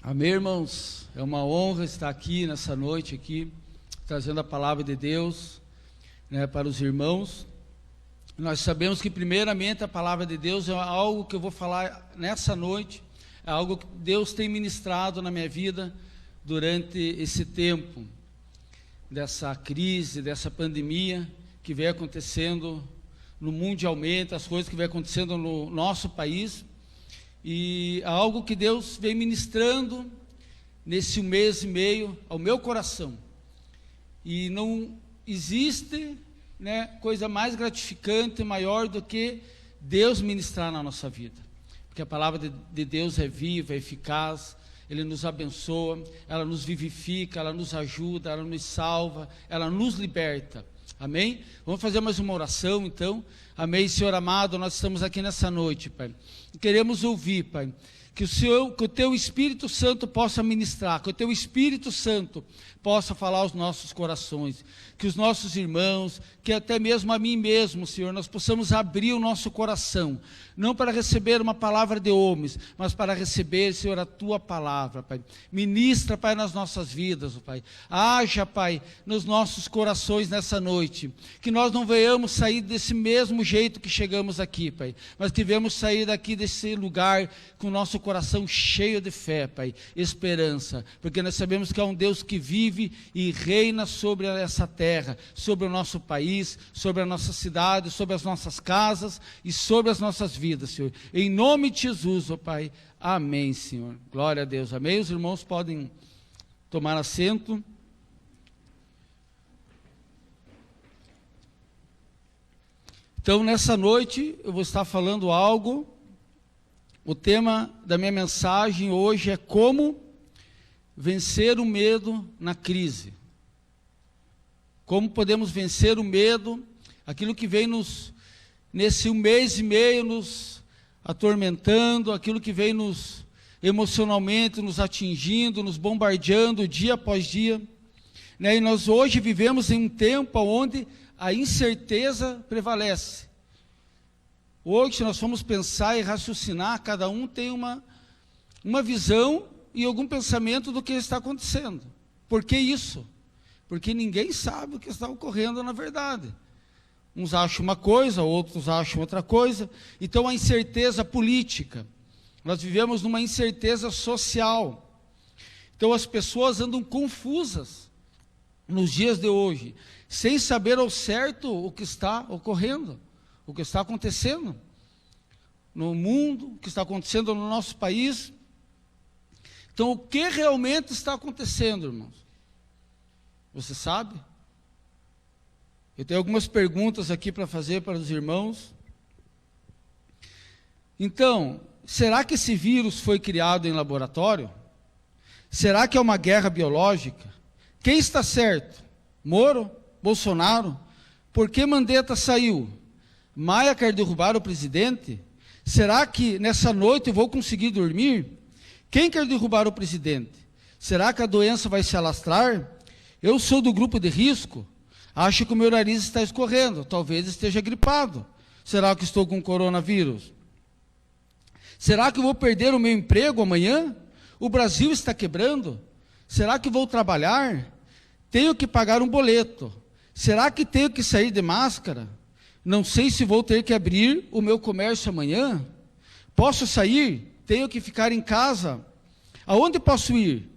Amém, irmãos? É uma honra estar aqui nessa noite aqui, trazendo a palavra de Deus, para os irmãos. Nós sabemos que primeiramente a palavra de Deus é algo que eu vou falar nessa noite, é algo que Deus tem ministrado na minha vida durante esse tempo, dessa crise, dessa pandemia que vem acontecendo no mundialmente, as coisas que vem acontecendo no nosso país. E algo que Deus vem ministrando nesse mês e meio ao meu coração. E não existe, coisa mais gratificante e maior do que Deus ministrar na nossa vida. Porque a palavra de Deus é viva, é eficaz, Ele nos abençoa, ela nos vivifica, ela nos ajuda, ela nos salva, ela nos liberta. Amém? Vamos fazer mais uma oração, então. Amém, Senhor amado, nós estamos aqui nessa noite, Pai. E queremos ouvir, Pai, que o Teu Espírito Santo possa ministrar, que o Teu Espírito Santo possa falar aos nossos corações, que os nossos irmãos, que até mesmo a mim mesmo, Senhor, nós possamos abrir o nosso coração, não para receber uma palavra de homens, mas para receber, Senhor, a Tua palavra, Pai. Ministra, Pai, nas nossas vidas, Pai. Haja, Pai, nos nossos corações nessa noite, que nós não venhamos sair desse mesmo jeito que chegamos aqui, Pai, mas que venhamos sair daqui desse lugar com o nosso coração cheio de fé, Pai, esperança, porque nós sabemos que há um Deus que vive e reina sobre essa terra, sobre o nosso país, sobre a nossa cidade, sobre as nossas casas e sobre as nossas vidas, Senhor. Em nome de Jesus, ó Pai, amém, Senhor. Glória a Deus, amém. Os irmãos podem tomar assento. Então, nessa noite, eu vou estar falando algo. O tema da minha mensagem hoje é como vencer o medo na crise. Como podemos vencer o medo, aquilo que vem nesse mês e meio nos atormentando, aquilo que vem emocionalmente nos atingindo, nos bombardeando dia após dia. E nós hoje vivemos em um tempo onde a incerteza prevalece. Hoje, se nós formos pensar e raciocinar, cada um tem uma visão e algum pensamento do que está acontecendo. Por que isso? Porque ninguém sabe o que está ocorrendo na verdade. Uns acham uma coisa, outros acham outra coisa. Então, a incerteza política. Nós vivemos numa incerteza social. Então, as pessoas andam confusas nos dias de hoje, sem saber ao certo o que está ocorrendo, o que está acontecendo no mundo, o que está acontecendo no nosso país. Então, o que realmente está acontecendo, irmãos? Você sabe? Eu tenho algumas perguntas aqui para fazer para os irmãos. Então, será que esse vírus foi criado em laboratório? Será que é uma guerra biológica? Quem está certo? Moro? Bolsonaro? Por que Mandetta saiu? Maia quer derrubar o presidente? Será que nessa noite eu vou conseguir dormir? Quem quer derrubar o presidente? Será que a doença vai se alastrar? Eu sou do grupo de risco? Acho que o meu nariz está escorrendo, talvez esteja gripado. Será que estou com coronavírus? Será que eu vou perder o meu emprego amanhã? O Brasil está quebrando? Será que vou trabalhar? Tenho que pagar um boleto. Será que tenho que sair de máscara? Não sei se vou ter que abrir o meu comércio amanhã. Posso sair? Tenho que ficar em casa. Aonde posso ir?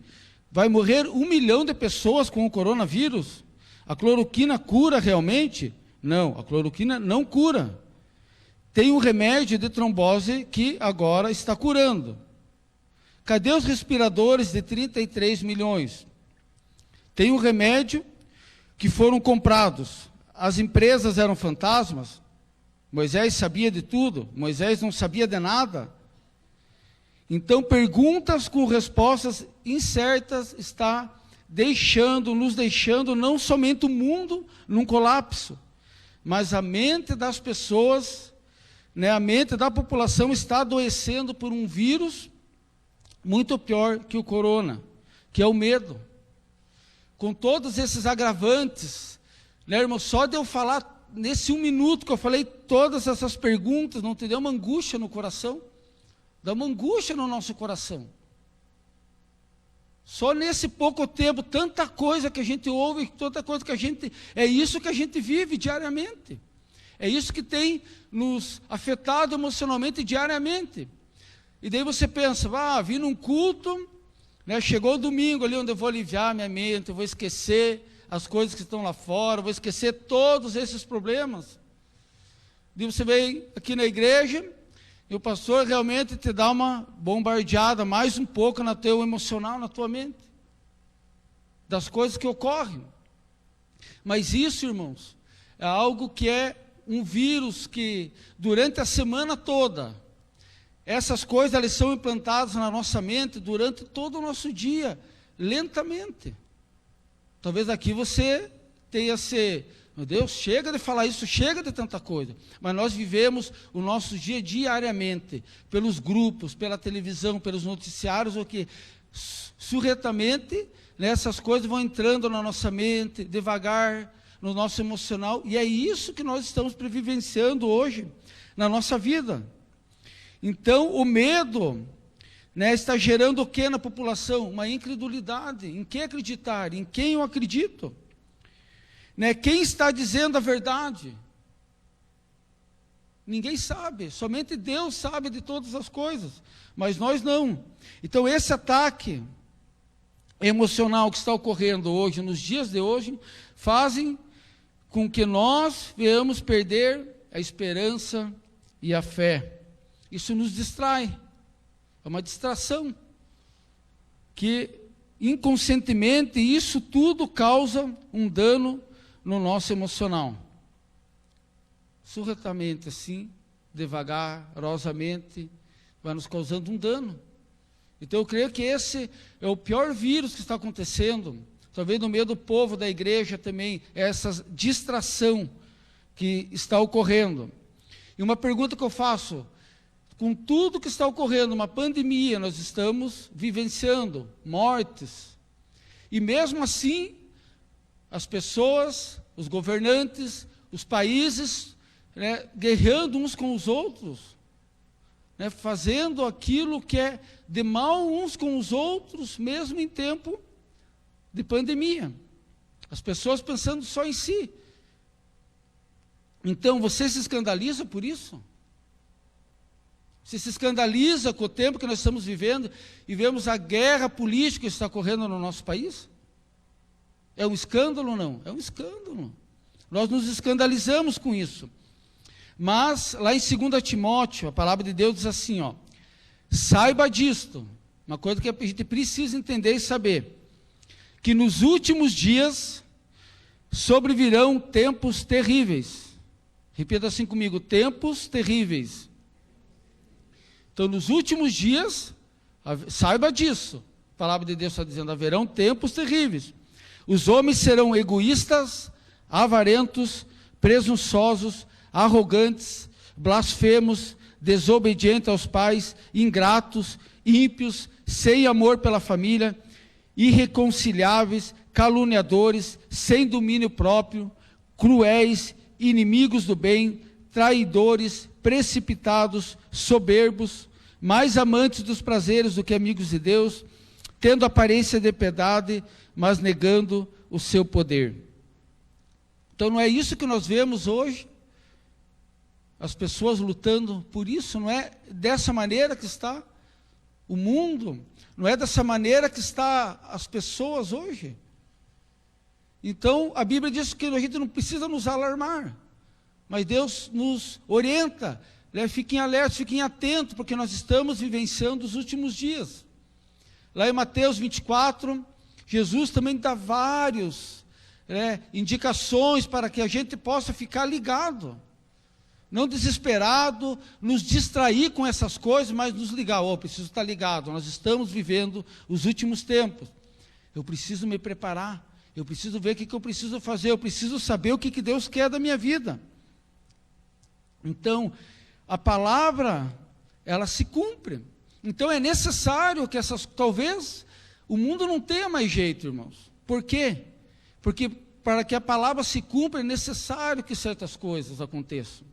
Vai morrer 1 milhão de pessoas com o coronavírus? A cloroquina cura realmente? Não, a cloroquina não cura. Tem um remédio de trombose que agora está curando. Cadê os respiradores de 33 milhões? Tem um remédio que foram comprados. As empresas eram fantasmas? Moisés sabia de tudo? Moisés não sabia de nada? Então, perguntas com respostas incertas está nos deixando não somente o mundo num colapso, mas a mente das pessoas, a mente da população está adoecendo por um vírus muito pior que o corona, que é o medo. Com todos esses agravantes, irmão, só de eu falar nesse 1 minuto que eu falei todas essas perguntas, não te deu uma angústia no coração? Dá uma angústia no nosso coração. Só nesse pouco tempo, tanta coisa que a gente ouve, tanta coisa que a gente... É isso que a gente vive diariamente. É isso que tem nos afetado emocionalmente diariamente. E daí você pensa, vim num culto, né, chegou o domingo ali onde eu vou aliviar minha mente, eu vou esquecer as coisas que estão lá fora, eu vou esquecer todos esses problemas. Daí você vem aqui na igreja, e o pastor realmente te dá uma bombardeada mais um pouco no teu emocional, na tua mente, das coisas que ocorrem. Mas isso, irmãos, é algo que é um vírus que durante a semana toda, essas coisas elas são implantadas na nossa mente durante todo o nosso dia, lentamente. Talvez aqui você tenha meu Deus, chega de falar isso, chega de tanta coisa. Mas nós vivemos o nosso dia diariamente, pelos grupos, pela televisão, pelos noticiários, o que surretamente, né, essas coisas vão entrando na nossa mente, devagar, no nosso emocional, e é isso que nós estamos vivenciando hoje, na nossa vida. Então, o medo, né, está gerando o que na população? Uma incredulidade. Em quem acreditar? Em quem eu acredito? Né, quem está dizendo a verdade? Ninguém sabe, somente Deus sabe de todas as coisas, mas nós não. Então esse ataque emocional que está ocorrendo hoje, nos dias de hoje, fazem com que nós venhamos perder a esperança e a fé. Isso nos distrai, é uma distração, que inconscientemente isso tudo causa um dano no nosso emocional. Surretamente assim, devagarosamente, vai nos causando um dano. Então eu creio que esse é o pior vírus que está acontecendo, talvez no meio do povo da igreja também, essa distração que está ocorrendo. E uma pergunta que eu faço, com tudo que está ocorrendo, uma pandemia, nós estamos vivenciando mortes, e mesmo assim, as pessoas, os governantes, os países, né, guerreando uns com os outros, né, fazendo aquilo que é de mal uns com os outros, mesmo em tempo de pandemia. As pessoas pensando só em si. Então, você se escandaliza por isso? Você se escandaliza com o tempo que nós estamos vivendo e vemos a guerra política que está ocorrendo no nosso país? É um escândalo ou não? É um escândalo. Nós nos escandalizamos com isso. Mas, lá em 2 Timóteo, a palavra de Deus diz assim, saiba disto, uma coisa que a gente precisa entender e saber, que nos últimos dias sobrevirão tempos terríveis. Repita assim comigo, tempos terríveis. Então, nos últimos dias, saiba disso, a palavra de Deus está dizendo, haverão tempos terríveis. Os homens serão egoístas, avarentos, presunçosos, arrogantes, blasfemos, desobedientes aos pais, ingratos, ímpios, sem amor pela família, irreconciliáveis, caluniadores, sem domínio próprio, cruéis, inimigos do bem, traidores, precipitados, soberbos, mais amantes dos prazeres do que amigos de Deus, tendo aparência de piedade, mas negando o seu poder. Então não é isso que nós vemos hoje? As pessoas lutando por isso, não é dessa maneira que está o mundo, não é dessa maneira que está as pessoas hoje. Então a Bíblia diz que a gente não precisa nos alarmar, mas Deus nos orienta, né? Fiquem alertas, fiquem atentos, porque nós estamos vivenciando os últimos dias. Lá em Mateus 24, Jesus também dá várias indicações para que a gente possa ficar ligado, não desesperado, nos distrair com essas coisas, mas nos ligar. Preciso estar ligado, nós estamos vivendo os últimos tempos, eu preciso me preparar, eu preciso ver o que eu preciso fazer, eu preciso saber o que Deus quer da minha vida. Então, a palavra, ela se cumpre. Então é necessário que talvez o mundo não tenha mais jeito, irmãos. Por quê? Porque para que a palavra se cumpra é necessário que certas coisas aconteçam.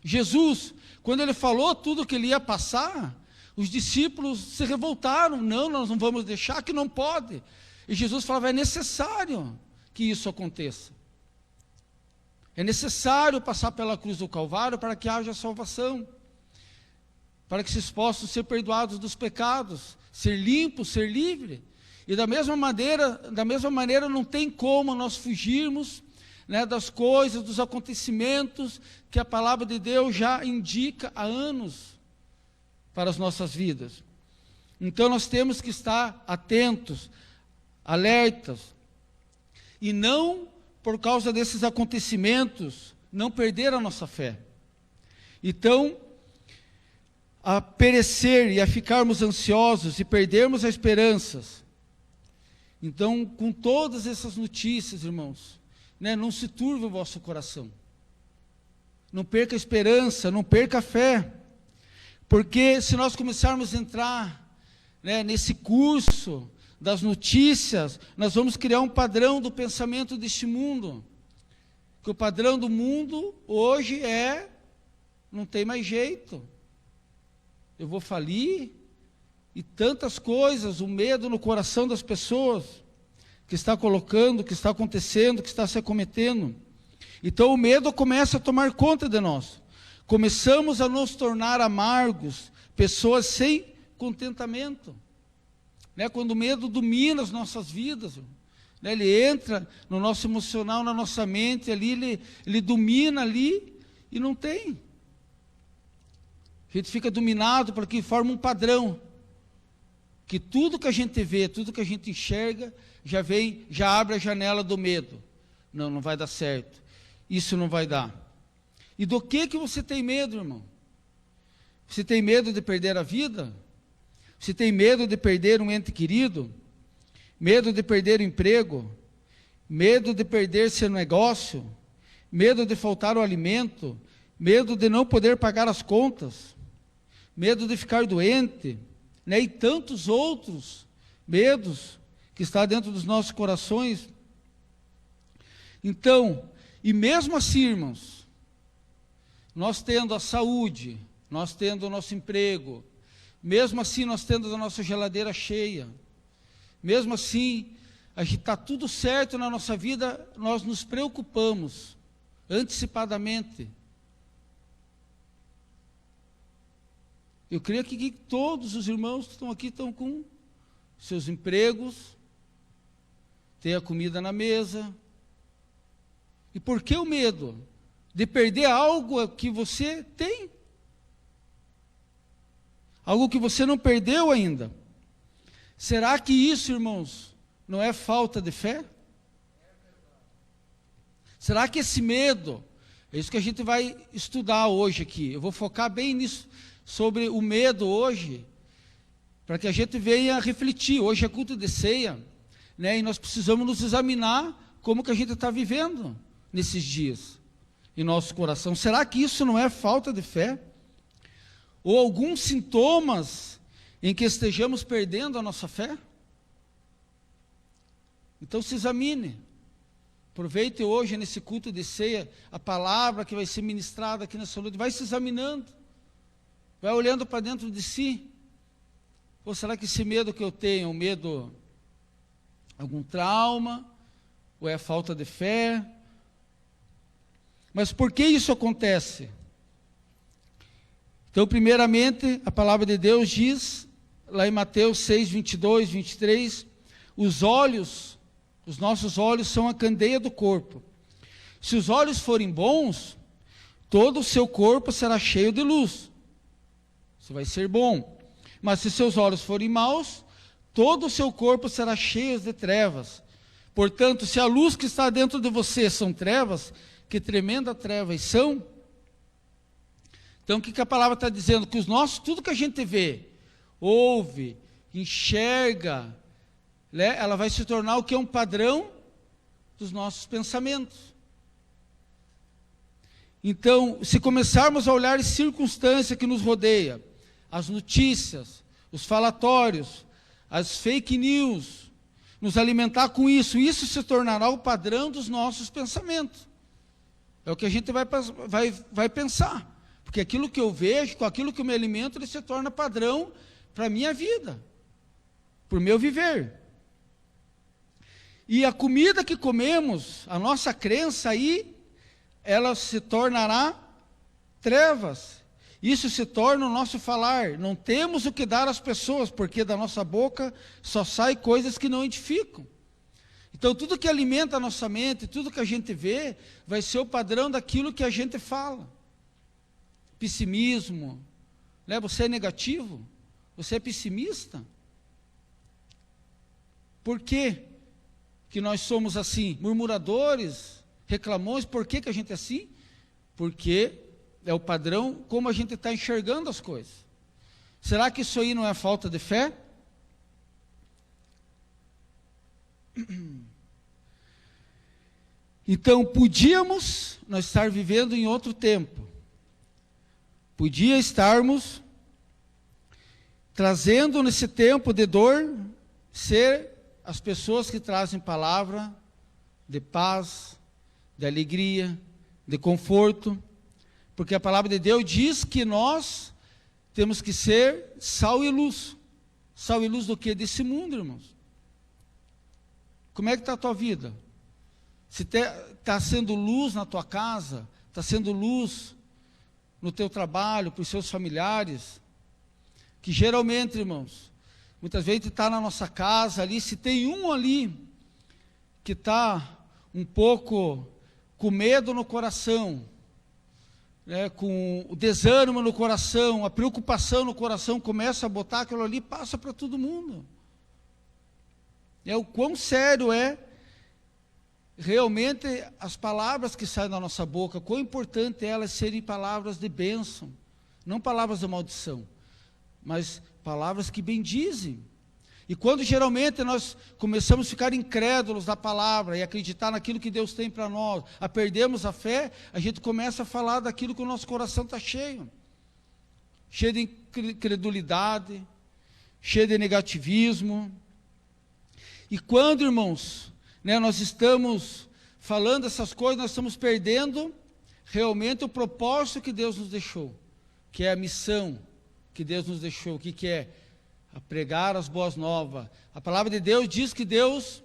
Jesus, quando ele falou tudo que ele ia passar, Os discípulos se revoltaram, não, nós não vamos deixar, que não pode. E Jesus falava, é necessário que isso aconteça. É necessário passar pela cruz do Calvário para que haja salvação, para que vocês possam ser perdoados dos pecados, ser limpos, ser livres. E da mesma maneira não tem como nós fugirmos, né, das coisas, dos acontecimentos que a palavra de Deus já indica há anos para as nossas vidas. Então nós temos que estar atentos, alertas, e não, por causa desses acontecimentos, não perder a nossa fé. Então, a perecer e a ficarmos ansiosos e perdermos as esperanças. Então, com todas essas notícias, irmãos, né, não se turve o vosso coração. Não perca a esperança, não perca a fé. Porque se nós começarmos a entrar, né, nesse curso das notícias, nós vamos criar um padrão do pensamento deste mundo. Que o padrão do mundo hoje não tem mais jeito. Eu vou falir, e tantas coisas, o medo no coração das pessoas, que está colocando, que está acontecendo, que está se acometendo. Então o medo começa a tomar conta de nós. Começamos a nos tornar amargos, pessoas sem contentamento. Né? Quando o medo domina as nossas vidas, né? Ele entra no nosso emocional, na nossa mente, ali, ele domina ali e não tem. A gente fica dominado porque forma um padrão. Que tudo que a gente vê, tudo que a gente enxerga, já abre a janela do medo. Não vai dar certo. Isso não vai dar. E do que você tem medo, irmão? Você tem medo de perder a vida? Você tem medo de perder um ente querido? Medo de perder o emprego? Medo de perder seu negócio? Medo de faltar o alimento? Medo de não poder pagar as contas? Medo de ficar doente? Né? E tantos outros medos que estão dentro dos nossos corações. Então, e mesmo assim, irmãos, nós tendo a saúde, nós tendo o nosso emprego, mesmo assim nós tendo a nossa geladeira cheia, mesmo assim, a gente está tudo certo na nossa vida, nós nos preocupamos antecipadamente. Eu creio que todos os irmãos que estão aqui estão com seus empregos, têm a comida na mesa. E por que o medo? De perder algo que você tem. Algo que você não perdeu ainda. Será que isso, irmãos, não é falta de fé? Será que esse medo, é isso que a gente vai estudar hoje aqui. Eu vou focar bem nisso, sobre o medo hoje, para que a gente venha refletir. Hoje é culto de ceia, né, e nós precisamos nos examinar como que a gente está vivendo nesses dias, em nosso coração. Será que isso não é falta de fé? Ou alguns sintomas em que estejamos perdendo a nossa fé? Então se examine. Aproveite hoje nesse culto de ceia a palavra que vai ser ministrada aqui nessa noite. Vai se examinando. Vai olhando para dentro de si. Ou será que esse medo que eu tenho é um medo, algum trauma? Ou é falta de fé? Mas por que isso acontece? Então, primeiramente, a palavra de Deus diz, lá em Mateus 6, 22, 23, os nossos olhos são a candeia do corpo. Se os olhos forem bons, todo o seu corpo será cheio de luz. Isso vai ser bom. Mas se seus olhos forem maus, todo o seu corpo será cheio de trevas. Portanto, se a luz que está dentro de você são trevas, que tremenda trevas são. Então, o que a palavra está dizendo? Que tudo que a gente vê, ouve, enxerga, né, ela vai se tornar o que é um padrão dos nossos pensamentos. Então, se começarmos a olhar as circunstâncias que nos rodeia, as notícias, os falatórios, as fake news, nos alimentar com isso se tornará o padrão dos nossos pensamentos. É o que a gente vai pensar. Porque aquilo que eu vejo, com aquilo que eu me alimento, ele se torna padrão para a minha vida, para o meu viver. E a comida que comemos, a nossa crença aí, ela se tornará trevas. Isso se torna o nosso falar. Não temos o que dar às pessoas, porque da nossa boca só sai coisas que não edificam. Então, tudo que alimenta a nossa mente, tudo que a gente vê, vai ser o padrão daquilo que a gente fala. Pessimismo, né? Você é negativo? Você é pessimista? Por quê que nós somos assim? Murmuradores, reclamões, por que a gente é assim? Porque é o padrão como a gente está enxergando as coisas. Será que isso aí não é falta de fé? Então, podíamos nós estar vivendo em outro tempo. Podia estarmos trazendo nesse tempo de dor, ser as pessoas que trazem palavra de paz, de alegria, de conforto, porque a palavra de Deus diz que nós temos que ser sal e luz. Sal e luz do quê? Desse mundo, irmãos. Como é que está a tua vida? Se está sendo luz na tua casa, está sendo luz no teu trabalho, para os seus familiares, que geralmente, irmãos, muitas vezes está na nossa casa ali, se tem um ali que está um pouco com medo no coração, né, com o desânimo no coração, a preocupação no coração, começa a botar aquilo ali, passa para todo mundo. O quão sério é realmente as palavras que saem da nossa boca, quão importante é elas serem palavras de bênção, não palavras de maldição, mas palavras que bendizem. E quando geralmente nós começamos a ficar incrédulos da palavra e acreditar naquilo que Deus tem para nós, a perdermos a fé, a gente começa a falar daquilo que o nosso coração está cheio de incredulidade, cheio de negativismo. E quando, irmãos, né, nós estamos falando essas coisas, nós estamos perdendo realmente o propósito que Deus nos deixou, que é a missão que Deus nos deixou. O que é? A pregar as boas novas. A palavra de Deus diz que Deus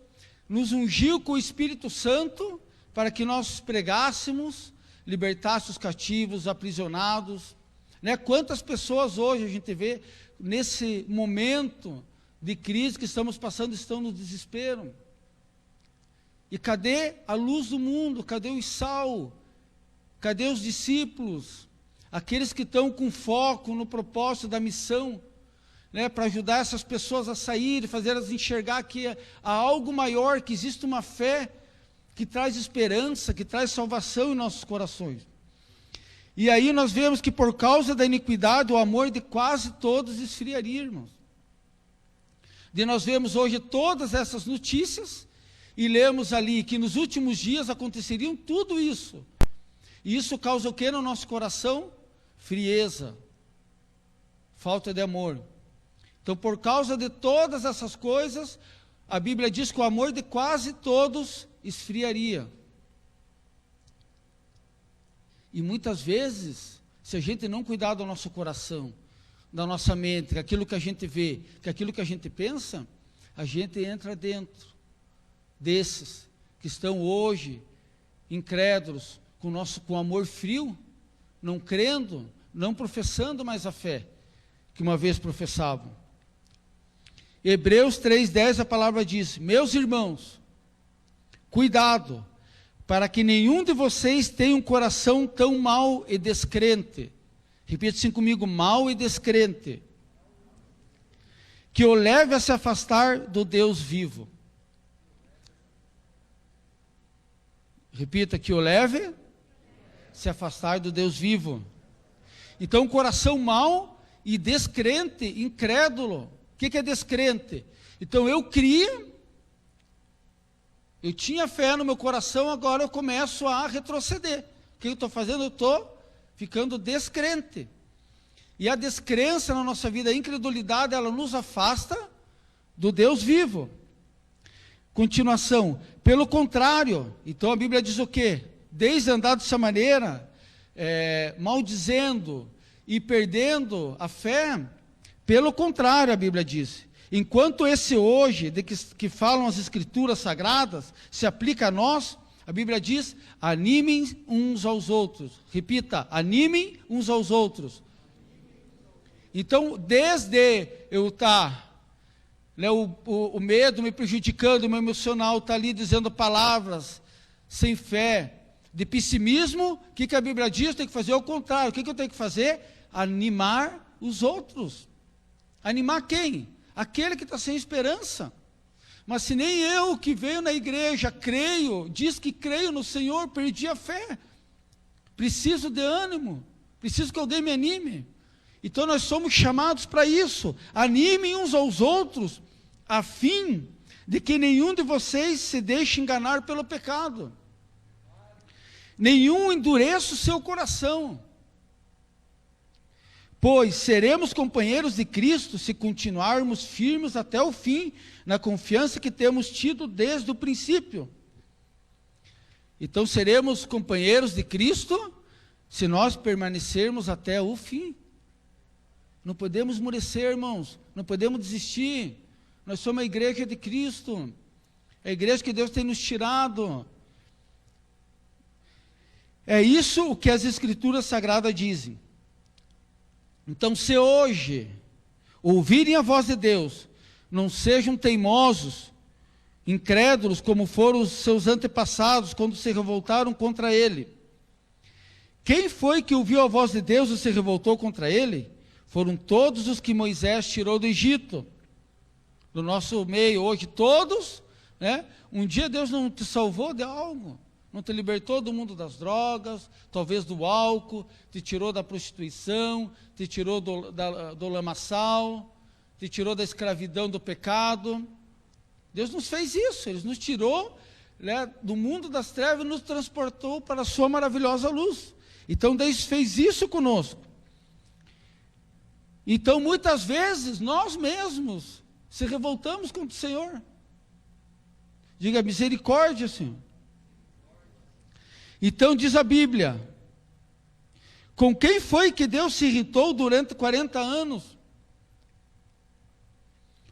nos ungiu com o Espírito Santo para que nós pregássemos, libertássemos os cativos, os aprisionados. Né? Quantas pessoas hoje a gente vê nesse momento de crise que estamos passando, estão no desespero. E cadê a luz do mundo? Cadê o sal? Cadê os discípulos? Aqueles que estão com foco no propósito da missão, né, para ajudar essas pessoas a sair e fazer elas enxergar que há algo maior, que existe uma fé que traz esperança, que traz salvação em nossos corações. E aí nós vemos que por causa da iniquidade, o amor de quase todos esfriaria, irmãos. E nós vemos hoje todas essas notícias e lemos ali que nos últimos dias aconteceriam tudo isso. E isso causa o que no nosso coração? Frieza, falta de amor. Então, por causa de todas essas coisas, a Bíblia diz que o amor de quase todos esfriaria. E muitas vezes, se a gente não cuidar do nosso coração, da nossa mente, que aquilo que a gente vê, que aquilo que a gente pensa, a gente entra dentro desses que estão hoje incrédulos, com amor frio, não crendo, não professando mais a fé que uma vez professavam. Hebreus 3:10, a palavra diz: meus irmãos, cuidado, para que nenhum de vocês tenha um coração tão mau e descrente. Repita assim comigo: mau e descrente, que o leve a se afastar do Deus vivo. Repita: que o leve a se afastar do Deus vivo. Então, um coração mau e descrente, incrédulo. O que é descrente? Então, eu tinha fé no meu coração, agora eu começo a retroceder. O que eu estou fazendo? Eu estou ficando descrente. E a descrença na nossa vida, a incredulidade, ela nos afasta do Deus vivo. Continuação: pelo contrário, então a Bíblia diz o quê? Desde andar dessa maneira, maldizendo e perdendo a fé. Pelo contrário, a Bíblia diz, enquanto esse hoje, de que falam as Escrituras Sagradas, se aplica a nós, a Bíblia diz, animem uns aos outros. Repita, animem uns aos outros. Então, desde eu estar, o medo me prejudicando, o meu emocional está ali dizendo palavras sem fé, de pessimismo, o que a Bíblia diz? Tem que fazer o contrário. O que eu tenho que fazer? Animar os outros. Animar quem? Aquele que está sem esperança. Mas se nem eu que venho na igreja, creio, diz que creio no Senhor, perdi a fé. Preciso de ânimo, preciso que alguém me anime. Então nós somos chamados para isso. Animem uns aos outros, a fim de que nenhum de vocês se deixe enganar pelo pecado. Nenhum endureça o seu coração. Pois seremos companheiros de Cristo se continuarmos firmes até o fim, na confiança que temos tido desde o princípio. Então seremos companheiros de Cristo se nós permanecermos até o fim. Não podemos esmorecer, irmãos, não podemos desistir. Nós somos a igreja de Cristo, a igreja que Deus tem nos tirado. É isso o que as Escrituras Sagradas dizem. Então, se hoje ouvirem a voz de Deus, não sejam teimosos, incrédulos, como foram os seus antepassados, quando se revoltaram contra ele. Quem foi que ouviu a voz de Deus e se revoltou contra ele? Foram todos os que Moisés tirou do Egito. No nosso meio hoje, todos, né? Um dia Deus não te salvou de algo. Não te libertou do mundo das drogas, talvez do álcool, te tirou da prostituição, te tirou do lamaçal, te tirou da escravidão do pecado. Deus nos fez isso, Ele nos tirou, né, do mundo das trevas e nos transportou para a sua maravilhosa luz. Então Deus fez isso conosco. Então muitas vezes nós mesmos se revoltamos contra o Senhor. Diga misericórdia, Senhor. Então diz a Bíblia, com quem foi que Deus se irritou durante 40 anos?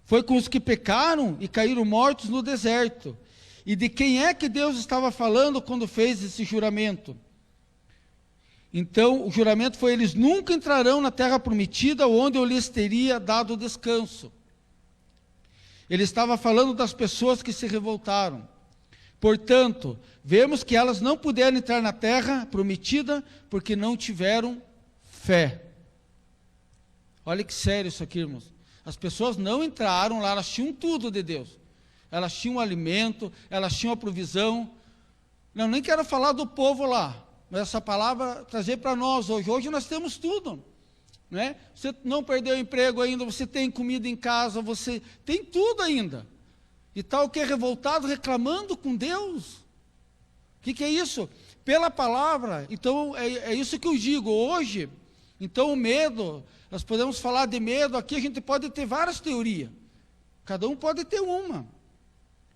Foi com os que pecaram e caíram mortos no deserto. E de quem é que Deus estava falando quando fez esse juramento? Então o juramento foi, eles nunca entrarão na terra prometida, onde eu lhes teria dado descanso. Ele estava falando das pessoas que se revoltaram. Portanto, vemos que elas não puderam entrar na terra prometida porque não tiveram fé. Olha que sério isso aqui, irmãos. As pessoas não entraram lá, elas tinham tudo de Deus. Elas tinham alimento, elas tinham a provisão. Não, nem quero falar do povo lá, mas essa palavra trazer para nós hoje. Hoje nós temos tudo, né? Você não perdeu o emprego ainda, você tem comida em casa, você tem tudo ainda. E tal que é revoltado, reclamando com Deus. O que é isso? Pela palavra. Então, é isso que eu digo. Hoje, então o medo, nós podemos falar de medo, aqui a gente pode ter várias teorias. Cada um pode ter uma.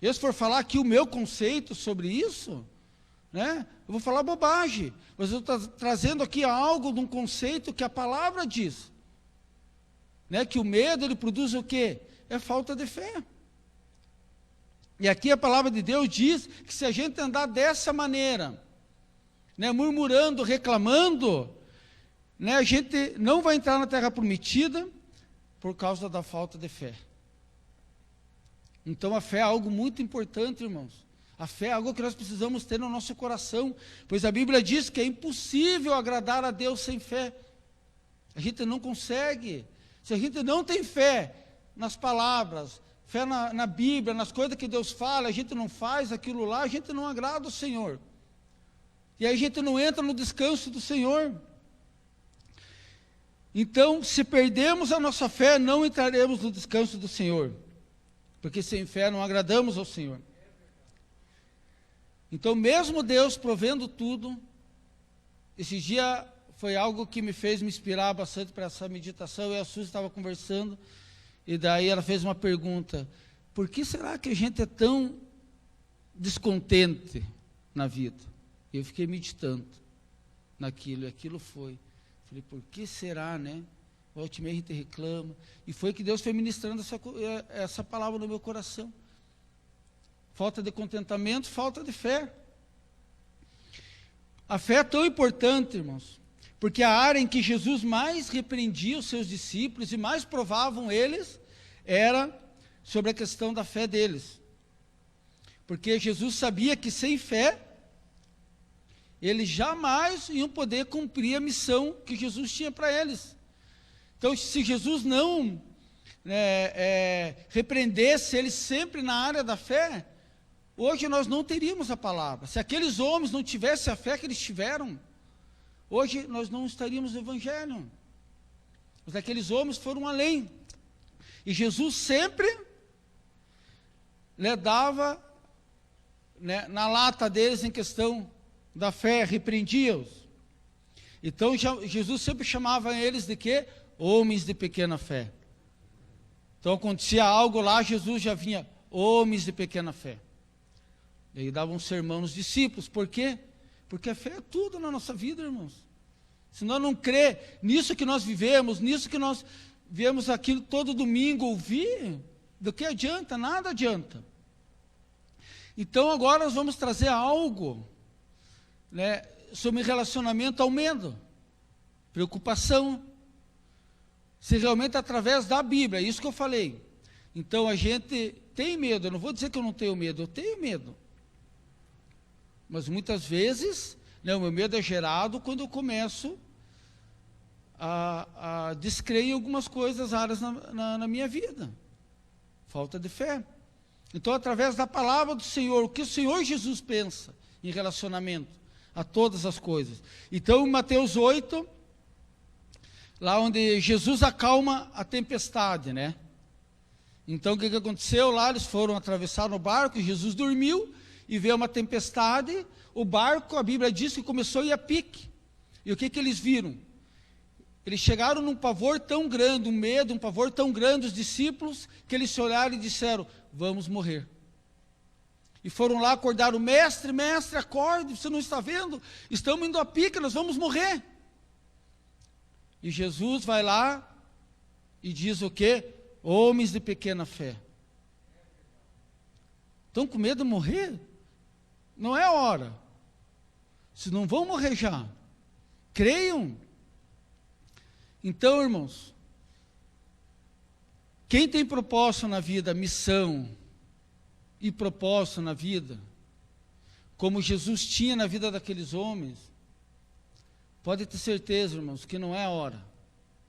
Eu, se for falar aqui o meu conceito sobre isso, né, eu vou falar bobagem. Mas eu estou trazendo aqui algo de um conceito que a palavra diz. Né, que o medo, ele produz o quê? É falta de fé. E aqui a palavra de Deus diz que se a gente andar dessa maneira, né, murmurando, reclamando, né, a gente não vai entrar na terra prometida por causa da falta de fé. Então a fé é algo muito importante, irmãos. A fé é algo que nós precisamos ter no nosso coração, pois a Bíblia diz que é impossível agradar a Deus sem fé. A gente não consegue. Se a gente não tem fé nas palavras, fé na Bíblia, nas coisas que Deus fala, a gente não faz aquilo lá, a gente não agrada o Senhor. E aí a gente não entra no descanso do Senhor. Então, se perdemos a nossa fé, não entraremos no descanso do Senhor. Porque sem fé não agradamos ao Senhor. Então, mesmo Deus provendo tudo, esse dia foi algo que me fez me inspirar bastante para essa meditação. E a Suzy estava conversando, e daí ela fez uma pergunta: por que será que a gente é tão descontente na vida? E eu fiquei meditando. naquilo, e aquilo foi. Falei, por que será, né? Volta e meia a gente reclama. E foi que Deus foi ministrando essa palavra no meu coração. Falta de contentamento, falta de fé. A fé é tão importante, irmãos, porque a área em que Jesus mais repreendia os seus discípulos e mais provavam eles, era sobre a questão da fé deles. Porque Jesus sabia que sem fé, eles jamais iam poder cumprir a missão que Jesus tinha para eles. Então, se Jesus não repreendesse eles sempre na área da fé, hoje nós não teríamos a palavra. Se aqueles homens não tivessem a fé que eles tiveram, hoje nós não estaríamos no Evangelho. Mas aqueles homens foram além. E Jesus sempre dava na lata deles em questão da fé, repreendia-os. Então Jesus sempre chamava eles de quê? Homens de pequena fé. Então acontecia algo lá, Jesus já vinha, homens de pequena fé. E aí dava um sermão nos discípulos. Por quê? Porque a fé é tudo na nossa vida, irmãos. Se nós não crer nisso que nós vivemos, nisso que nós viemos aqui todo domingo ouvir, do que adianta? Nada adianta. Então agora nós vamos trazer algo sobre relacionamento ao medo, preocupação. Se realmente através da Bíblia, é isso que eu falei. Então a gente tem medo, eu não vou dizer que eu não tenho medo, eu tenho medo. Mas muitas vezes, o meu medo é gerado quando eu começo a descrer em algumas coisas, áreas na minha vida. Falta de fé. Então, através da palavra do Senhor, o que o Senhor Jesus pensa em relacionamento a todas as coisas. Então, em Mateus 8, lá onde Jesus acalma a tempestade, né? Então, o que aconteceu lá? Eles foram atravessar no barco, Jesus dormiu, e veio uma tempestade, o barco, a Bíblia diz que começou a ir a pique. E o que eles viram? Eles chegaram num pavor tão grande, um medo, um pavor tão grande, os discípulos, que eles se olharam e disseram, vamos morrer. E foram lá acordar o mestre, acorde, você não está vendo? Estamos indo a pique, nós vamos morrer. E Jesus vai lá e diz o quê? Homens de pequena fé. Estão com medo de morrer? Não é a hora. Se não vão morrer já, creiam. Então, irmãos, quem tem propósito na vida, missão e propósito na vida, como Jesus tinha na vida daqueles homens, pode ter certeza, irmãos, que não é a hora.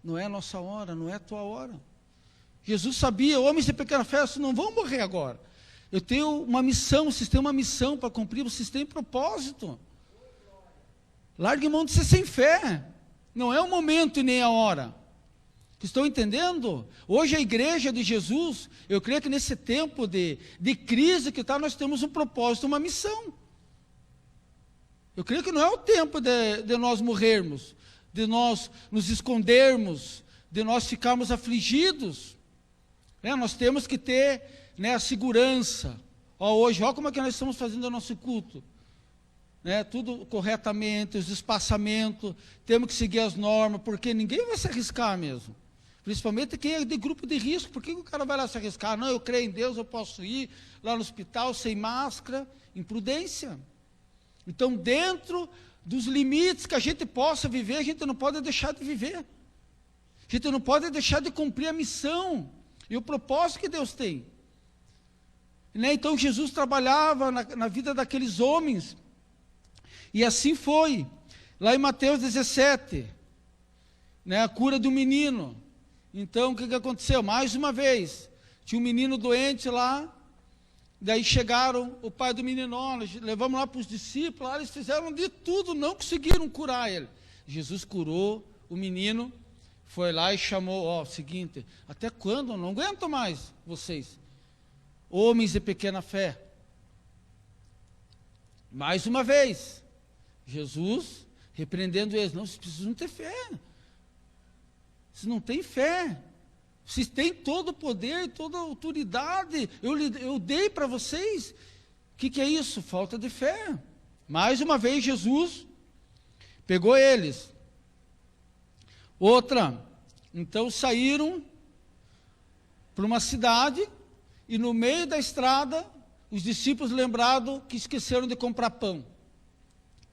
Não é a nossa hora, não é a tua hora. Jesus sabia, homens de pequena fé, vocês não vão morrer agora. Eu tenho uma missão, vocês têm uma missão para cumprir, vocês têm propósito. Largue mão de ser sem fé. Não é o momento e nem a hora. Estão entendendo? Hoje a igreja de Jesus, eu creio que nesse tempo de crise que está, nós temos um propósito, uma missão. Eu creio que não é o tempo de nós morrermos, de nós nos escondermos, de nós ficarmos afligidos. Nós temos que ter a segurança. Hoje, olha como é que nós estamos fazendo o nosso culto. Tudo corretamente, os espaçamentos, temos que seguir as normas, porque ninguém vai se arriscar mesmo. Principalmente quem é de grupo de risco. Por que o cara vai lá se arriscar? Não, eu creio em Deus, eu posso ir lá no hospital sem máscara, imprudência. Então, dentro dos limites que a gente possa viver, a gente não pode deixar de viver. A gente não pode deixar de cumprir a missão e o propósito que Deus tem. Então, Jesus trabalhava na vida daqueles homens. E assim foi. Lá em Mateus 17, a cura do menino. Então, o que aconteceu? Mais uma vez, tinha um menino doente lá, daí chegaram, o pai do menino, levamos lá para os discípulos, lá eles fizeram de tudo, não conseguiram curar ele. Jesus curou o menino, foi lá e chamou, seguinte, até quando? Não aguento mais vocês, homens de pequena fé. Mais uma vez, Jesus repreendendo eles, não, vocês precisam ter fé. Vocês não têm fé. Vocês têm todo o poder, toda a autoridade. Eu dei para vocês. O que é isso? Falta de fé. Mais uma vez, Jesus Pegou eles. Outra, então saíram para uma cidade e no meio da estrada os discípulos lembraram que esqueceram de comprar pão.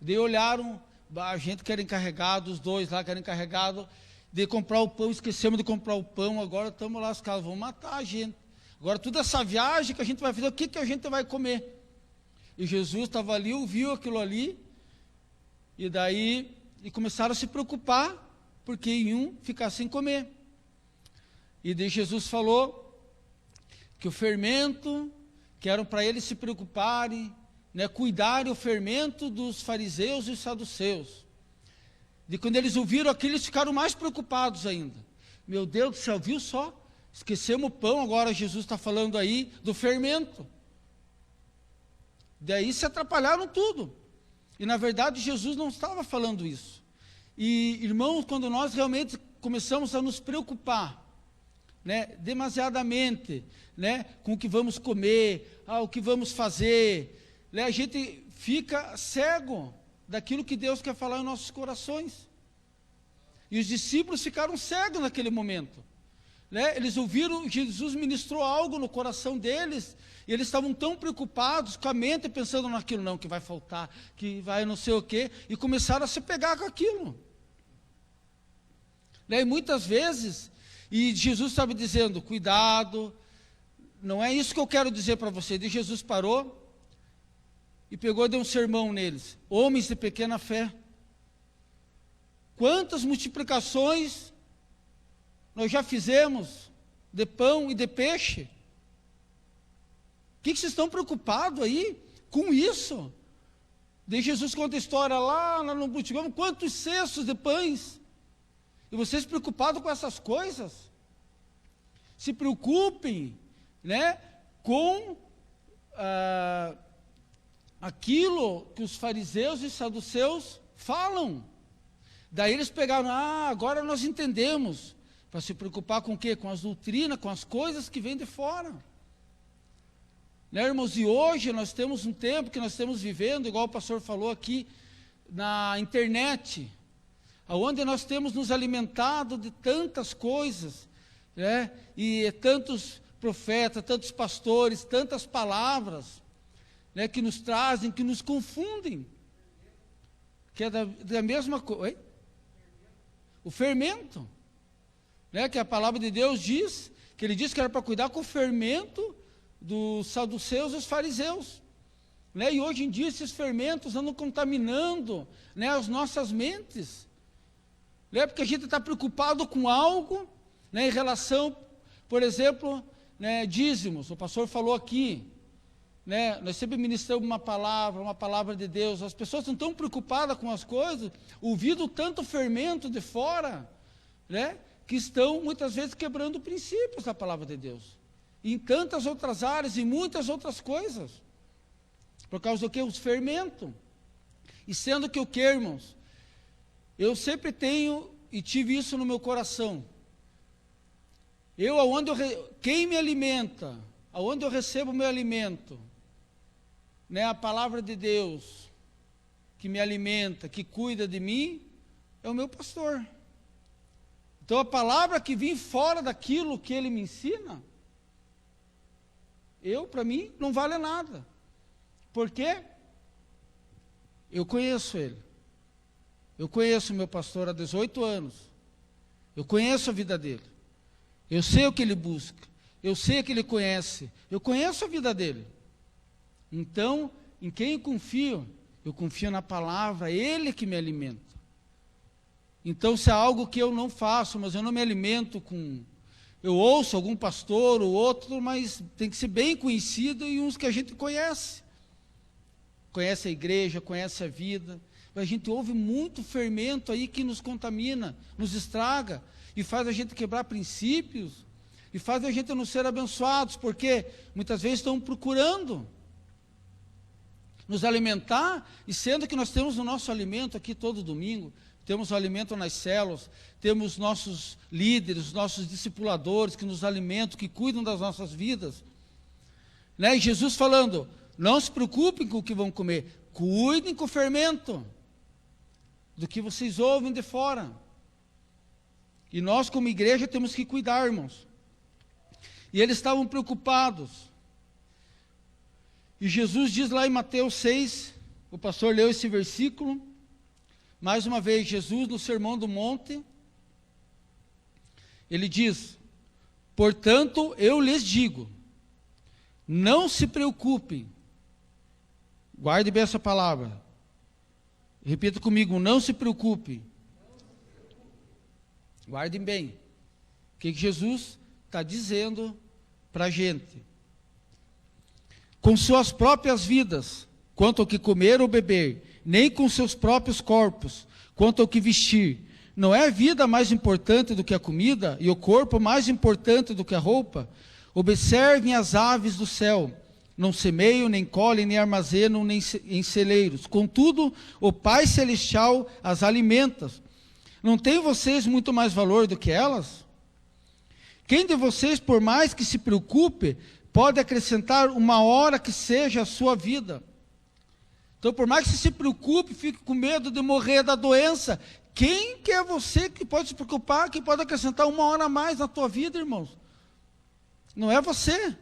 Daí olharam, a gente que era encarregado, os dois lá que eram encarregados de comprar o pão, esquecemos de comprar o pão, agora estamos lá, os caras vão matar a gente. Agora toda essa viagem que a gente vai fazer, o que a gente vai comer? E Jesus estava ali, ouviu aquilo ali, e daí começaram a se preocupar, porque iam ficar sem comer. E daí Jesus falou que o fermento, que eram para eles se preocuparem, né, cuidarem o fermento dos fariseus e saduceus. E quando eles ouviram aquilo, eles ficaram mais preocupados ainda. Meu Deus do céu, viu só? Esquecemos o pão, agora Jesus está falando aí do fermento. Daí se atrapalharam tudo. E na verdade Jesus não estava falando isso. E irmãos, quando nós realmente começamos a nos preocupar, né, demasiadamente, né, com o que vamos comer, o que vamos fazer, né, a gente fica cego daquilo que Deus quer falar em nossos corações. E os discípulos ficaram cegos naquele momento. Né? Eles ouviram, Jesus ministrou algo no coração deles, e eles estavam tão preocupados com a mente, pensando naquilo, não, que vai faltar, que vai não sei o quê, e começaram a se pegar com aquilo. Né? E muitas vezes, e Jesus estava dizendo, cuidado, não é isso que eu quero dizer para você. E Jesus parou, e pegou e deu um sermão neles, homens de pequena fé. Quantas multiplicações nós já fizemos de pão e de peixe? O que vocês estão preocupados aí com isso? Daí Jesus conta a história lá no Butigão, quantos cestos de pães? E vocês preocupados com essas coisas? Se preocupem, né, com aquilo que os fariseus e saduceus falam. Daí eles pegaram, agora nós entendemos. Para se preocupar com o quê? Com as doutrinas, com as coisas que vêm de fora. Né, irmãos? E hoje nós temos um tempo que nós estamos vivendo, igual o pastor falou aqui, na internet, onde nós temos nos alimentado de tantas coisas, né? E tantos profetas, tantos pastores, tantas palavras, né, que nos trazem, que nos confundem. Que é da mesma coisa. O fermento. Né, que a palavra de Deus diz, que ele disse que era para cuidar com o fermento dos saduceus e os fariseus. Né, e hoje em dia esses fermentos andam contaminando, né, as nossas mentes. Né, porque a gente está preocupado com algo, né, em relação, por exemplo, né, dízimos. O pastor falou aqui, né, nós sempre ministramos uma palavra de Deus. As pessoas estão tão preocupadas com as coisas, ouvindo tanto fermento de fora, né, que estão muitas vezes quebrando princípios da palavra de Deus, em tantas outras áreas, e muitas outras coisas, por causa do que? Os fermentos. E sendo que o que, irmãos? Eu sempre tenho e tive isso no meu coração. Quem me alimenta, aonde eu recebo o meu alimento, né, a palavra de Deus, que me alimenta, que cuida de mim, é o meu pastor. Então a palavra que vem fora daquilo que ele me ensina, para mim, não vale nada. Por quê? Eu conheço ele. Eu conheço o meu pastor há 18 anos. Eu conheço a vida dele. Eu sei o que ele busca. Eu sei o que ele conhece. Eu conheço a vida dele. Então, em quem eu confio? Eu confio na palavra, ele que me alimenta. Então, se há algo que eu não faço, mas eu não me alimento com... Eu ouço algum pastor ou outro, mas tem que ser bem conhecido e uns que a gente conhece. Conhece a igreja, conhece a vida. A gente ouve muito fermento aí que nos contamina, nos estraga, e faz a gente quebrar princípios, e faz a gente não ser abençoados, porque muitas vezes estão procurando nos alimentar, e sendo que nós temos o nosso alimento aqui todo domingo, temos o alimento nas células, temos nossos líderes, nossos discipuladores que nos alimentam, que cuidam das nossas vidas. Né? E Jesus falando, não se preocupem com o que vão comer, cuidem com o fermento. do que vocês ouvem de fora. E nós, como igreja, temos que cuidar, irmãos. E eles estavam preocupados. E Jesus diz lá em Mateus 6, o pastor leu esse versículo, mais uma vez, Jesus no Sermão do Monte, ele diz: portanto, eu lhes digo, não se preocupem, guarde bem essa palavra, repita comigo, não se preocupem, guardem bem, o que Jesus está dizendo para a gente, com suas próprias vidas, quanto ao que comer ou beber, nem com seus próprios corpos, quanto ao que vestir. Não é a vida mais importante do que a comida, e o corpo mais importante do que a roupa? Observem as aves do céu, não semeiam, nem colhem, nem armazenam, nem em celeiros. Contudo, o Pai Celestial as alimenta. Não tem vocês muito mais valor do que elas? Quem de vocês, por mais que se preocupe, pode acrescentar uma hora que seja a sua vida? Então, por mais que você se preocupe, fique com medo de morrer da doença, quem que é você que pode se preocupar, que pode acrescentar uma hora a mais na tua vida, irmãos? Não é você,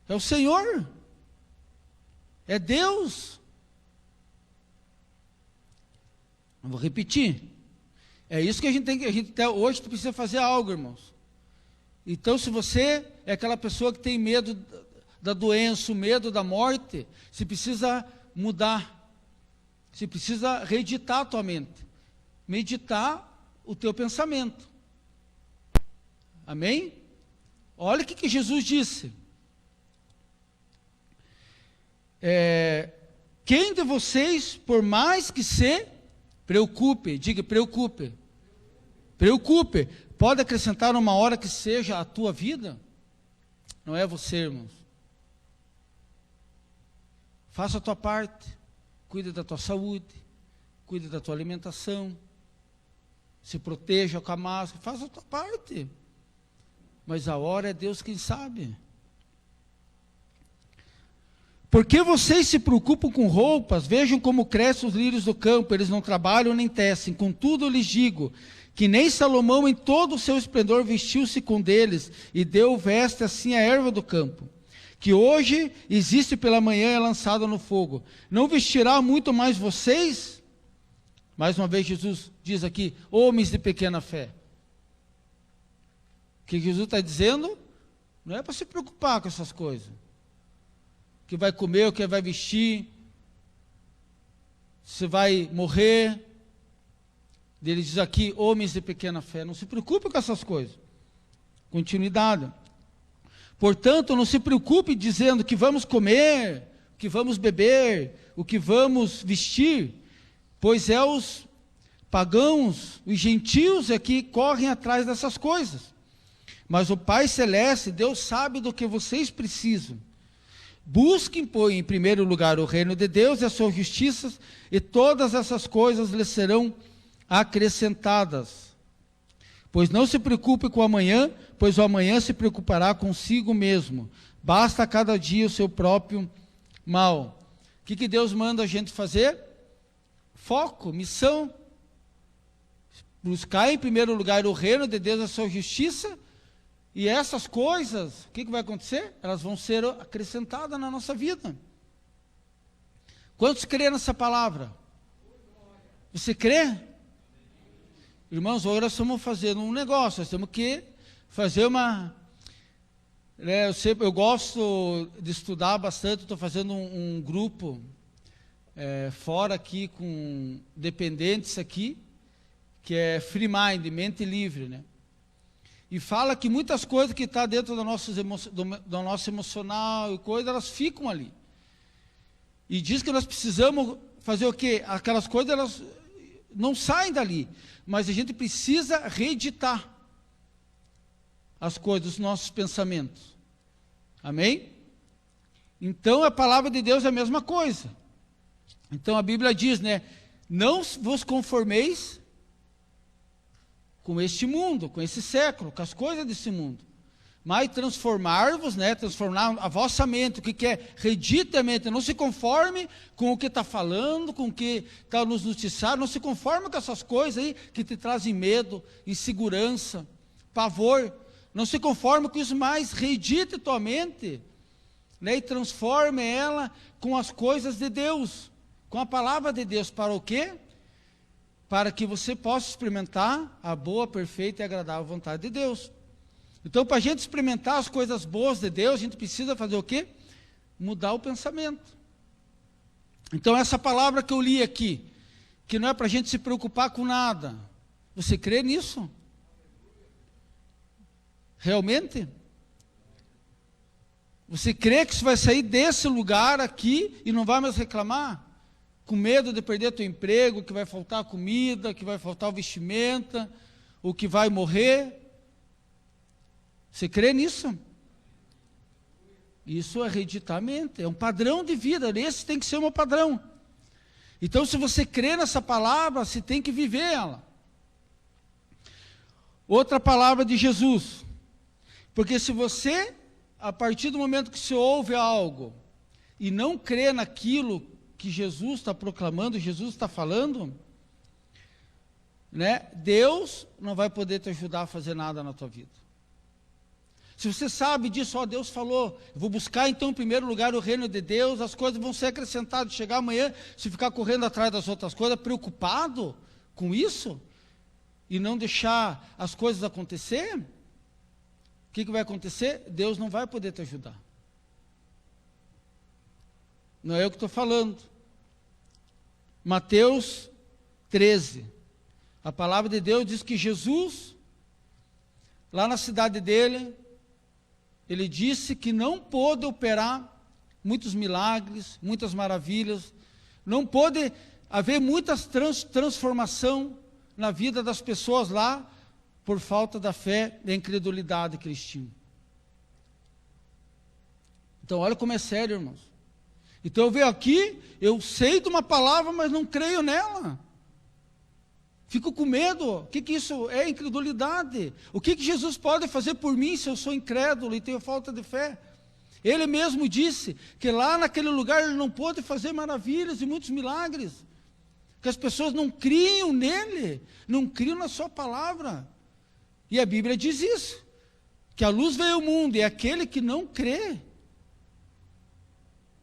é o Senhor, é Deus. Eu vou repetir, é isso que a gente até hoje precisa fazer algo, irmãos. Então, se você é aquela pessoa que tem medo da doença, o medo da morte, você precisa mudar, você precisa reeditar a tua mente, meditar o teu pensamento. Amém? Olha o que Jesus disse. Quem de vocês, por mais que se preocupe, diga preocupe, pode acrescentar uma hora que seja a tua vida? Não é você, irmãos. Faça a tua parte, cuide da tua saúde, cuide da tua alimentação, se proteja com a máscara, faça a tua parte. Mas a hora é Deus quem sabe. Por que vocês se preocupam com roupas? Vejam como crescem os lírios do campo, eles não trabalham nem tecem. Contudo, eu lhes digo que nem Salomão em todo o seu esplendor vestiu-se com deles e deu veste assim à erva do campo, que hoje existe pela manhã e é lançada no fogo. Não vestirá muito mais vocês? Mais uma vez Jesus diz aqui, homens de pequena fé. O que Jesus está dizendo? Não é para se preocupar com essas coisas. O que vai comer, o que vai vestir, se vai morrer. Ele diz aqui, homens de pequena fé, não se preocupe com essas coisas. Continuidade. Portanto, não se preocupe dizendo que vamos comer, que vamos beber, o que vamos vestir, pois é os pagãos, os gentios é que correm atrás dessas coisas. Mas o Pai Celeste, Deus sabe do que vocês precisam. Busquem, pois, em primeiro lugar o reino de Deus e a sua justiça, e todas essas coisas lhes serão acrescentadas. Pois não se preocupe com o amanhã, pois o amanhã se preocupará consigo mesmo. Basta a cada dia o seu próprio mal. O que Deus manda a gente fazer? Foco, missão. Buscar em primeiro lugar o reino de Deus e a sua justiça, e essas coisas, o que vai acontecer? Elas vão ser acrescentadas na nossa vida. Quantos crê nessa palavra? Você crê? Irmãos, hoje nós estamos fazendo um negócio, nós temos que fazer uma... eu gosto de estudar bastante, estou fazendo um grupo fora aqui com dependentes aqui, que é Free Mind, mente livre, né? E fala que muitas coisas que estão dentro do nosso emocional e coisas, elas ficam ali. E diz que nós precisamos fazer o quê? Aquelas coisas, elas não saem dali. Mas a gente precisa reeditar as coisas, os nossos pensamentos. Amém? Então, a palavra de Deus é a mesma coisa. Então, a Bíblia diz, né? Não vos conformeis com este mundo, com esse século, com as coisas desse mundo. mas transformar-vos, né? Transformar a vossa mente. O que é? Redite a mente. Não se conforme com o que está falando, com o que está nos noticiando. Não se conforme com essas coisas aí que te trazem medo, insegurança, pavor. Não se conforme com isso mais. Redite tua mente, né? E transforme ela com as coisas de Deus, com a palavra de Deus. Para o quê? Para que você possa experimentar a boa, perfeita e agradável vontade de Deus. Então, para a gente experimentar as coisas boas de Deus, a gente precisa fazer o quê? Mudar o pensamento. Então, essa palavra que eu li aqui, que não é para a gente se preocupar com nada, você crê nisso? Realmente? Você crê que você vai sair desse lugar aqui e não vai mais reclamar? Com medo de perder teu emprego, que vai faltar comida, que vai faltar vestimenta, ou que vai morrer? Você crê nisso? Isso é reeditar a mente, é um padrão de vida, esse tem que ser o meu padrão. Então, se você crê nessa palavra, você tem que viver ela. Outra palavra de Jesus, porque se você, a partir do momento que você ouve algo, e não crê naquilo que Jesus está proclamando, Jesus está falando, né, Deus não vai poder te ajudar a fazer nada na tua vida. Se você sabe disso, ó, Deus falou, eu vou buscar então em primeiro lugar o reino de Deus, as coisas vão ser acrescentadas. Chegar amanhã, se ficar correndo atrás das outras coisas, preocupado com isso, e não deixar as coisas acontecer, o que vai acontecer? Deus não vai poder te ajudar. Não é eu que estou falando. Mateus 13, a palavra de Deus diz que Jesus, lá na cidade dele, ele disse que não pôde operar muitos milagres, muitas maravilhas, não pôde haver muitas transformação na vida das pessoas lá, por falta da fé e da incredulidade que eles tinham. Então, olha como é sério, irmãos. Então, eu venho aqui, eu sei de uma palavra, mas não creio nela. Fico com medo. O que isso é? Incredulidade. O que Jesus pode fazer por mim se eu sou incrédulo e tenho falta de fé? Ele mesmo disse que lá naquele lugar ele não pôde fazer maravilhas e muitos milagres, que as pessoas não criam nele, não criam na sua palavra. E a Bíblia diz isso, que a luz veio ao mundo, e aquele que não crê,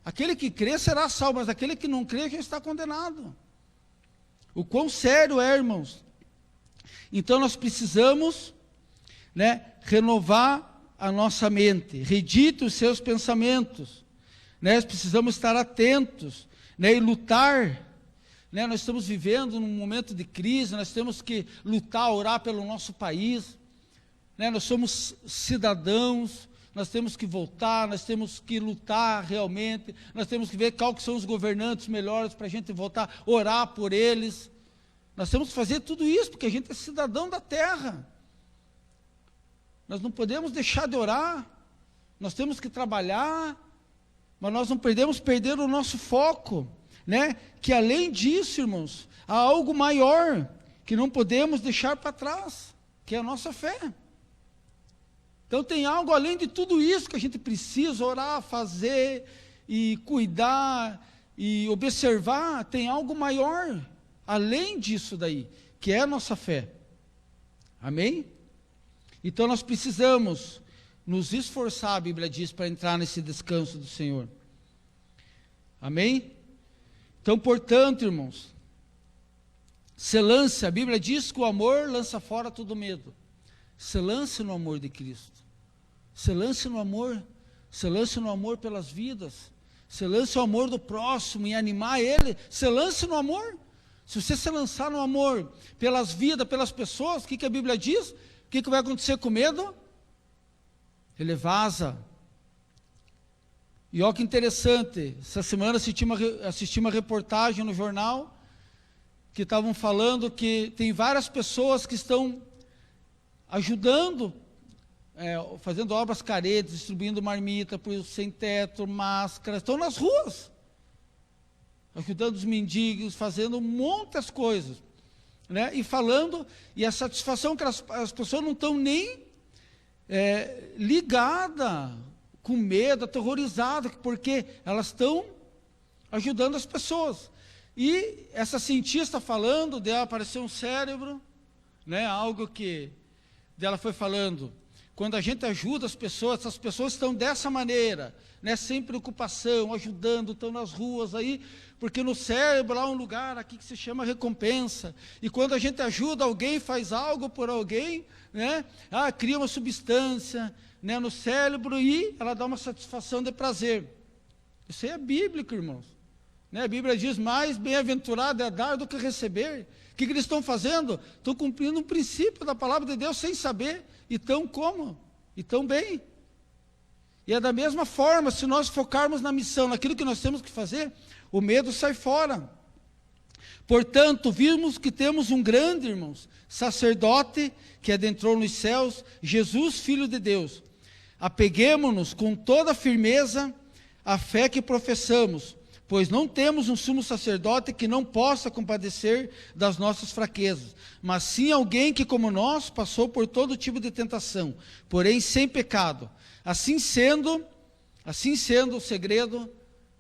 aquele que crê será salvo, mas aquele que não crê já está condenado. O quão sério é, irmãos? Então nós precisamos, né, renovar a nossa mente, redite os seus pensamentos, né? Nós precisamos estar atentos, né, e lutar, né? Nós estamos vivendo num momento de crise, nós temos que lutar, orar pelo nosso país, né? Nós somos cidadãos, nós temos que voltar, nós temos que lutar realmente, nós temos que ver quais são os governantes melhores para a gente voltar, orar por eles. Nós temos que fazer tudo isso, porque a gente é cidadão da terra. Nós não podemos deixar de orar, nós temos que trabalhar, mas nós não podemos perder o nosso foco, né? Que além disso, irmãos, há algo maior, que não podemos deixar para trás, que é a nossa fé. Então tem algo além de tudo isso que a gente precisa orar, fazer e cuidar e observar. Tem algo maior além disso daí, que é a nossa fé. Amém? Então nós precisamos nos esforçar, a Bíblia diz, para entrar nesse descanso do Senhor. Amém? Então, portanto, irmãos, se lance, a Bíblia diz que o amor lança fora todo medo. Se lance no amor de Cristo. Se lance no amor. Se lance no amor pelas vidas. Se lance no amor do próximo e animar ele. Se lance no amor. Se você se lançar no amor pelas vidas, pelas pessoas, o que a Bíblia diz? O que vai acontecer com medo? Ele vaza. E olha que interessante, essa semana assisti uma reportagem no jornal, que estavam falando que tem várias pessoas que estão ajudando, fazendo obras carentes, distribuindo marmita para os sem teto, máscaras, estão nas ruas, ajudando os mendigos, fazendo muitas coisas, né? E falando, e a satisfação que as pessoas não estão nem ligada, com medo, aterrorizada, porque elas estão ajudando as pessoas. E essa cientista falando, dela apareceu um cérebro, né, algo que dela foi falando, quando a gente ajuda as pessoas, essas pessoas estão dessa maneira, né, sem preocupação, ajudando, estão nas ruas aí, porque no cérebro há um lugar aqui que se chama recompensa, e quando a gente ajuda alguém, faz algo por alguém, né, cria uma substância, né, no cérebro e ela dá uma satisfação de prazer. Isso aí é bíblico, irmãos. Né, a Bíblia diz, mais bem-aventurado é dar do que receber. O que eles estão fazendo? Estão cumprindo um princípio da palavra de Deus sem saber, e tão como? E tão bem. E é da mesma forma, se nós focarmos na missão, naquilo que nós temos que fazer, o medo sai fora. Portanto, vimos que temos um grande, irmãos, sacerdote que adentrou nos céus, Jesus, Filho de Deus. Apeguemo-nos com toda firmeza à fé que professamos, pois não temos um sumo sacerdote que não possa compadecer das nossas fraquezas, mas sim alguém que, como nós, passou por todo tipo de tentação, porém sem pecado. Assim sendo o segredo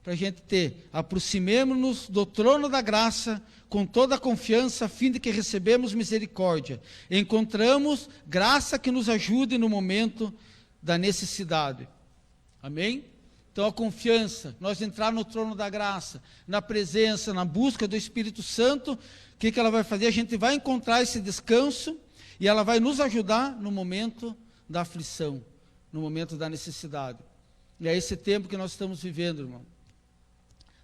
para a gente ter, aproximemo-nos do trono da graça com toda a confiança, a fim de que recebemos misericórdia. Encontramos graça que nos ajude no momento da necessidade. Amém? Então a confiança, nós entrar no trono da graça, na presença, na busca do Espírito Santo, o que ela vai fazer? A gente vai encontrar esse descanso e ela vai nos ajudar no momento da aflição, no momento da necessidade. E é esse tempo que nós estamos vivendo, irmão.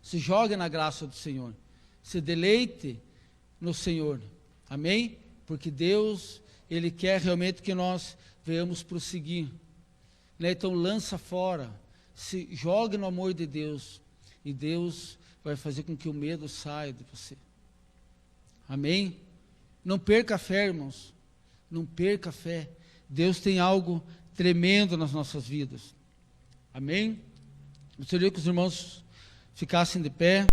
Se jogue na graça do Senhor, se deleite no Senhor, amém? Porque Deus, Ele quer realmente que nós venhamos prosseguir, né? Então lança fora, se jogue no amor de Deus, e Deus vai fazer com que o medo saia de você, amém? Não perca a fé, irmãos, não perca a fé, Deus tem algo tremendo nas nossas vidas, amém? Gostaria que os irmãos ficassem de pé.